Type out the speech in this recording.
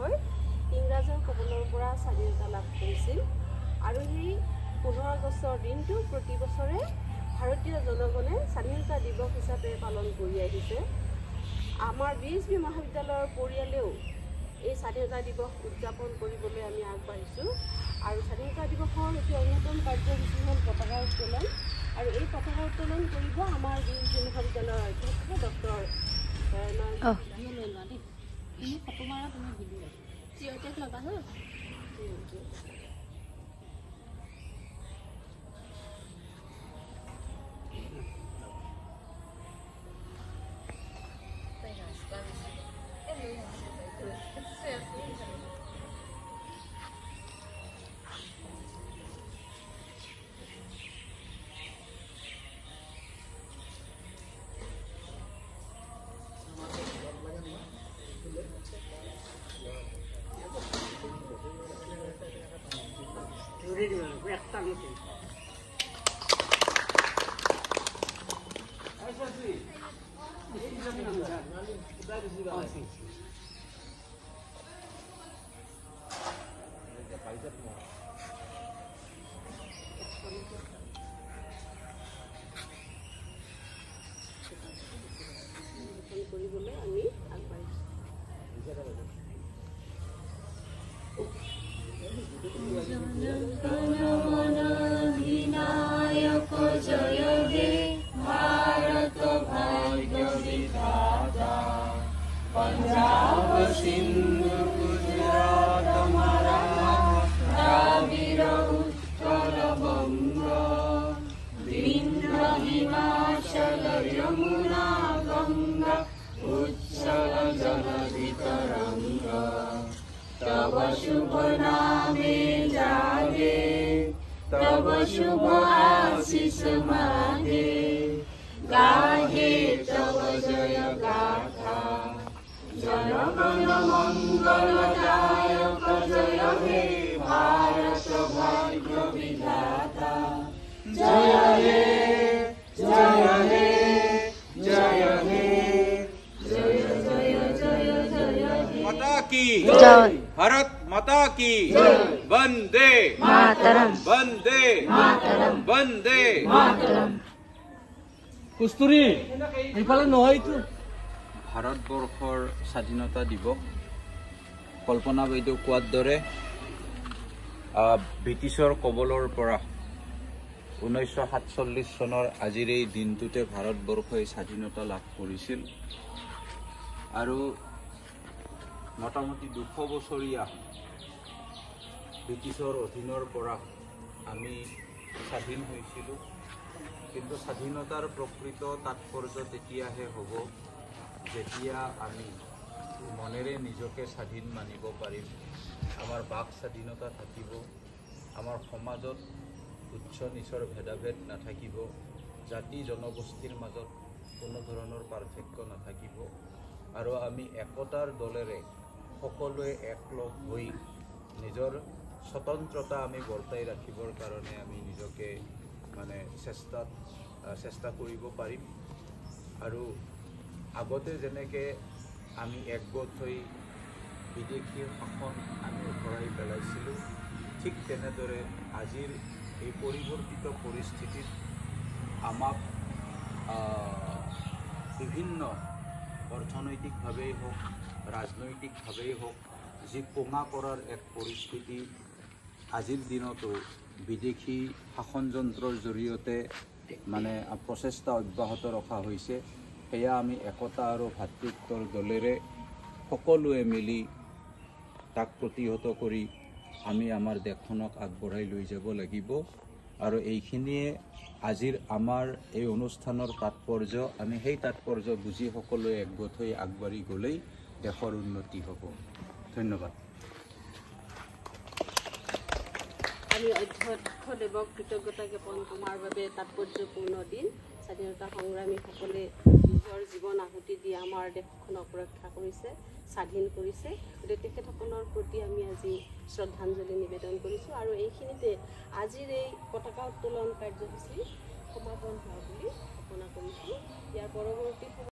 বৰ্ষই ইংৰাজৰ কবলৰ পৰা স্বাধীনতা লাভ কৰিছিল আৰু এই 15 আগষ্টৰ দিনটো প্ৰতি বছৰে ভাৰতীয় জনগণে স্বাধীনতা দিৱস হিচাপে পালন কৰি আহিছে। আমাৰ BSB মহাবিদ্যালয়ৰ পৰিয়ালেও এই স্বাধীনতা দিৱস উদযাপন কৰিবলৈ আমি আগবাঢ়িছোঁ আৰু স্বাধীনতা দিৱসৰ এটি অন্যতম কাৰ্যসূচী হ'ল পতাকা উত্তোলন আৰু এই পতাকা উত্তোলন কৰিব আমাৰ BSB মহাবিদ্যালয়ৰ অধ্যক্ষ ডক্টৰ কৰিবলৈ আমি আগবাঢ়িছোঁ। জনগণধিনায়ক জয় হে ভাৰত ভাগ্য বিধাতা পঞ্জাব সিন্ধু গুজরাট মারাঠা দ্রাবিড় উৎকল বঙ্গ বিন্ধ্য হিমাচল যমুনা গঙ্গা উচ্ছল জলধি তরঙ্গ तव शुभ नामे जागे तव शुभ आशीष मागे गाहे तव जय गाथा जनगण मंगलदायक जय हे भारत भाग्य विधाता जय हे जय हे जय हे जय जय जय जय माता की जय भारत माता की वंदे मातरम वंदे मातरम वंदे मातरम কুস্তুরি এইফালে নহয়তো ভাৰতবৰ্ষৰ স্বাধীনতা দিৱস কল্পনা বাইদেউ কোৱাৰ দৰে ব্ৰিটিছৰ কবলৰ পৰা 1947 চনৰ আজিৰ এই দিনটোতে ভাৰতবৰ্ষই স্বাধীনতা লাভ কৰিছিল আৰু মোটামুটি 200 বছৰীয়া ব্ৰিটিছৰ অধীনৰ পৰা আমি স্বাধীন হৈছিলোঁ কিন্তু স্বাধীনতাৰ প্ৰকৃত তাৎপৰ্য তেতিয়াহে হ'ব যেতিয়া আমি মনেৰে নিজকে স্বাধীন মানিব পাৰিম আমাৰ বাক স্বাধীনতা থাকিব আমাৰ সমাজত উচ্চ নিচৰ ভেদাভেদ নাথাকিব জাতি জনগোষ্ঠীৰ মাজত কোনো ধৰণৰ পাৰ্থক্য নাথাকিব আৰু আমি একতাৰ দলেৰে সকলোৱে একলগ হৈ নিজৰ স্বতন্ত্ৰতা আমি বৰ্তাই ৰাখিবৰ কাৰণে আমি নিজকে মানে চেষ্টা কৰিব পাৰিম আৰু আগতে যেনেকৈ আমি একগোট হৈ বিদেশীৰ শাসন আমি উতৰাই পেলাইছিলোঁ ঠিক তেনেদৰে আজিৰ এই পৰিৱৰ্তিত পৰিস্থিতিত আমাক বিভিন্ন অৰ্থনৈতিকভাৱেই হওক ৰাজনৈতিকভাৱেই হওক যি কোঙা কৰাৰ এক পৰিস্থিতি আজিৰ দিনতো বিদেশী শাসনযন্ত্ৰৰ জৰিয়তে মানে প্ৰচেষ্টা অব্যাহত ৰখা হৈছে সেয়া আমি একতা আৰু ভাতৃত্বৰ দলেৰে সকলোৱে মিলি তাক প্ৰতিহত কৰি আমি আমাৰ দেশখনক আগবঢ়াই লৈ যাব লাগিব আৰু এইখিনিয়ে আজিৰ আমাৰ এই অনুষ্ঠানৰ তাৎপৰ্য আমি সেই তাৎপৰ্য বুজি সকলোৱে একগোট হৈ আগবাঢ়ি গ'লেই দেশৰ উন্নতি হ'ব ধন্যবাদ আমি অধ্যক্ষদেৱক কৃতজ্ঞতা জ্ঞাপন কৰাৰ বাবে তাৎপৰ্যপূৰ্ণ দিন স্বাধীনতা সংগ্ৰামীসকলে নিজৰ জীৱন আহুতি দি আমাৰ দেশখনক ৰক্ষা কৰিছে স্বাধীন কৰিছে গতিকে তেখেতসকলৰ প্ৰতি আমি আজি শ্ৰদ্ধাঞ্জলি নিবেদন কৰিছোঁ আৰু এইখিনিতে আজিৰ এই পতাকা উত্তোলন কাৰ্যসূচী সমাপন হোৱা বুলি ঘোষণা কৰিছোঁ ইয়াৰ পৰৱৰ্তী